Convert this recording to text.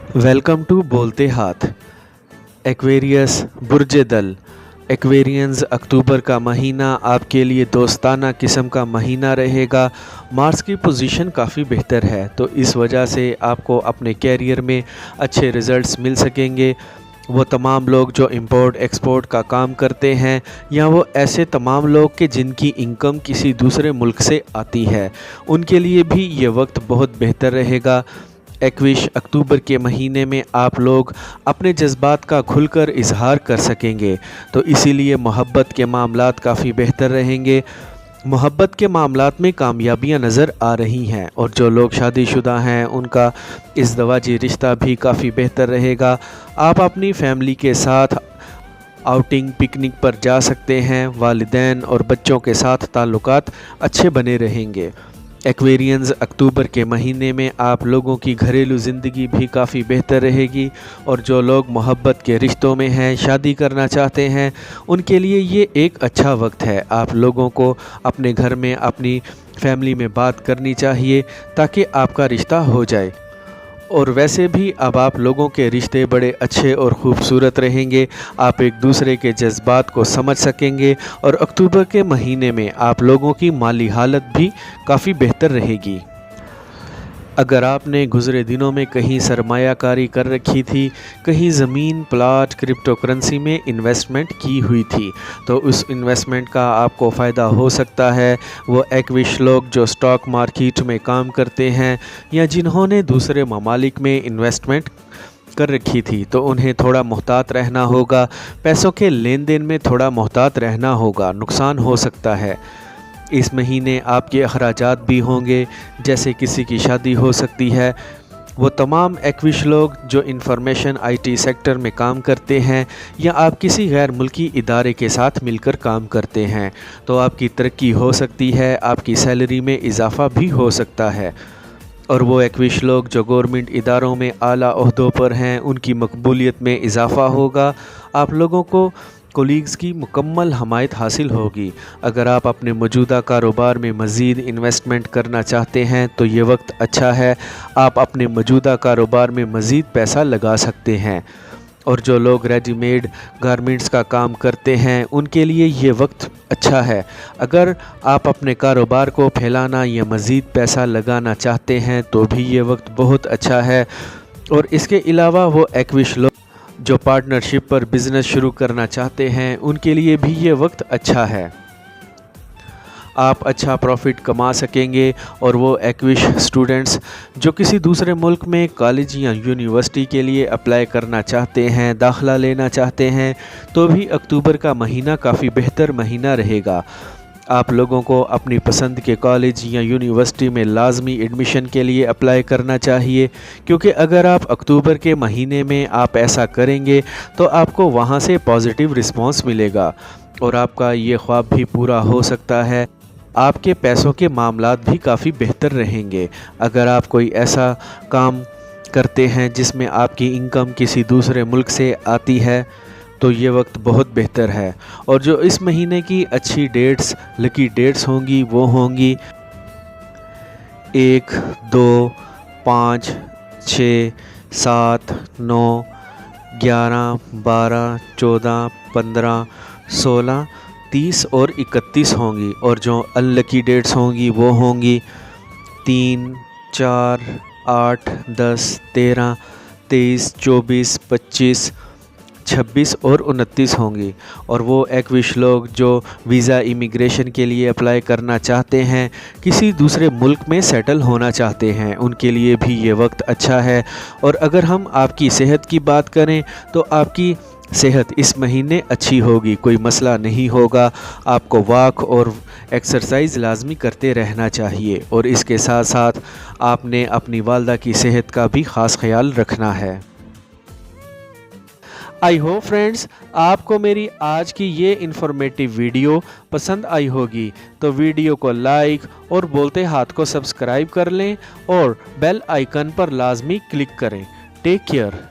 Welcome to बोलते हाथ। Aquarius बुर्ज दल। एक्वेरियंस अक्टूबर का महीना आपके लिए दोस्ताना किस्म का महीना रहेगा। मार्स की पोजीशन काफ़ी बेहतर है, तो इस वजह से आपको अपने कैरियर में अच्छे रिज़ल्ट्स मिल सकेंगे। वो तमाम लोग जो इंपोर्ट एक्सपोर्ट का काम करते हैं, या वो ऐसे तमाम लोग के जिनकी इनकम किसी दूसरे मुल्क से आती है, उनके लिए भी ये वक्त बहुत बेहतर रहेगा। एक्विश अक्टूबर के महीने में आप लोग अपने जज्बात का खुलकर इजहार कर सकेंगे, तो इसीलिए मोहब्बत के मामलात काफ़ी बेहतर रहेंगे। मोहब्बत के मामलात में कामयाबियां नज़र आ रही हैं, और जो लोग शादीशुदा हैं उनका इज़दवाजी रिश्ता भी काफ़ी बेहतर रहेगा। आप अपनी फैमिली के साथ आउटिंग पिकनिक पर जा सकते हैं। वालिदैन और बच्चों के साथ ताल्लुकात अच्छे बने रहेंगे। एक्वेरियंस अक्टूबर के महीने में आप लोगों की घरेलू ज़िंदगी भी काफ़ी बेहतर रहेगी, और जो लोग मोहब्बत के रिश्तों में हैं, शादी करना चाहते हैं, उनके लिए ये एक अच्छा वक्त है। आप लोगों को अपने घर में अपनी फैमिली में बात करनी चाहिए ताकि आपका रिश्ता हो जाए। और वैसे भी अब आप लोगों के रिश्ते बड़े अच्छे और ख़ूबसूरत रहेंगे। आप एक दूसरे के जज्बात को समझ सकेंगे, और अक्टूबर के महीने में आप लोगों की माली हालत भी काफ़ी बेहतर रहेगी। अगर आपने गुज़रे दिनों में कहीं सरमायाकारी कर रखी थी, कहीं ज़मीन प्लाट क्रिप्टो करेंसी में इन्वेस्टमेंट की हुई थी, तो उस इन्वेस्टमेंट का आपको फ़ायदा हो सकता है। वो एक्विश लोग जो स्टॉक मार्केट में काम करते हैं, या जिन्होंने दूसरे ममालिक में इन्वेस्टमेंट कर रखी थी, तो उन्हें थोड़ा मुहतात रहना होगा। पैसों के लेन देन में थोड़ा मुहतात रहना होगा, नुकसान हो सकता है। इस महीने आपके अखराजात भी होंगे, जैसे किसी की शादी हो सकती है। वो तमाम एक्विश लोग जो इंफॉर्मेशन आईटी सेक्टर में काम करते हैं, या आप किसी गैर मुल्की इदारे के साथ मिलकर काम करते हैं, तो आपकी तरक्की हो सकती है, आपकी सैलरी में इजाफ़ा भी हो सकता है। और वो एक्विश लोग जो गवर्नमेंट इदारों में आला ओहदों पर हैं, उनकी मकबूलियत में इजाफ़ा होगा। आप लोगों को कोलीग्स की मुकम्मल हमायत हासिल होगी। अगर आप अपने मौजूदा कारोबार में मज़ीद इन्वेस्टमेंट करना चाहते हैं, तो ये वक्त अच्छा है। आप अपने मौजूदा कारोबार में मज़ीद पैसा लगा सकते हैं। और जो लोग रेडीमेड गारमेंट्स का काम करते हैं, उनके लिए ये वक्त अच्छा है। अगर आप अपने कारोबार को फैलाना या मज़ीद पैसा लगाना चाहते हैं, तो भी ये वक्त बहुत अच्छा है। और इसके अलावा वो एक्विश लोग जो पार्टनरशिप पर बिज़नेस शुरू करना चाहते हैं, उनके लिए भी ये वक्त अच्छा है। आप अच्छा प्रॉफिट कमा सकेंगे। और वो एक्विश स्टूडेंट्स जो किसी दूसरे मुल्क में कॉलेज या यूनिवर्सिटी के लिए अप्लाई करना चाहते हैं, दाखिला लेना चाहते हैं, तो भी अक्टूबर का महीना काफ़ी बेहतर महीना रहेगा। आप लोगों को अपनी पसंद के कॉलेज या यूनिवर्सिटी में लाजमी एडमिशन के लिए अप्लाई करना चाहिए, क्योंकि अगर आप अक्टूबर के महीने में आप ऐसा करेंगे, तो आपको वहां से पॉजिटिव रिस्पांस मिलेगा, और आपका ये ख्वाब भी पूरा हो सकता है। आपके पैसों के मामलात भी काफ़ी बेहतर रहेंगे। अगर आप कोई ऐसा काम करते हैं जिसमें आपकी इनकम किसी दूसरे मुल्क से आती है, तो ये वक्त बहुत बेहतर है। और जो इस महीने की अच्छी डेट्स, लकी डेट्स होंगी, वो होंगी 1, 2, 5, 6, 7, 9, 11, 12, 14, 15, 16, 30 और 31 होंगी। और जो अनलकी डेट्स होंगी वो होंगी 3, 4, 8, 10, 13, 23, 24, 25, 26 और 29 होंगी। और वो एक्विश लोग जो वीज़ा इमिग्रेशन के लिए अप्लाई करना चाहते हैं, किसी दूसरे मुल्क में सेटल होना चाहते हैं, उनके लिए भी ये वक्त अच्छा है। और अगर हम आपकी सेहत की बात करें, तो आपकी सेहत इस महीने अच्छी होगी, कोई मसला नहीं होगा। आपको वॉक और एक्सरसाइज लाजमी करते रहना चाहिए, और इसके साथ साथ आपने अपनी वालदा की सेहत का भी ख़ास ख्याल रखना है। आई होप फ्रेंड्स, आपको मेरी आज की ये इन्फॉर्मेटिव वीडियो पसंद आई होगी, तो वीडियो को लाइक और बोलते हाथ को सब्सक्राइब कर लें, और बेल आइकन पर लाजमी क्लिक करें। Take care.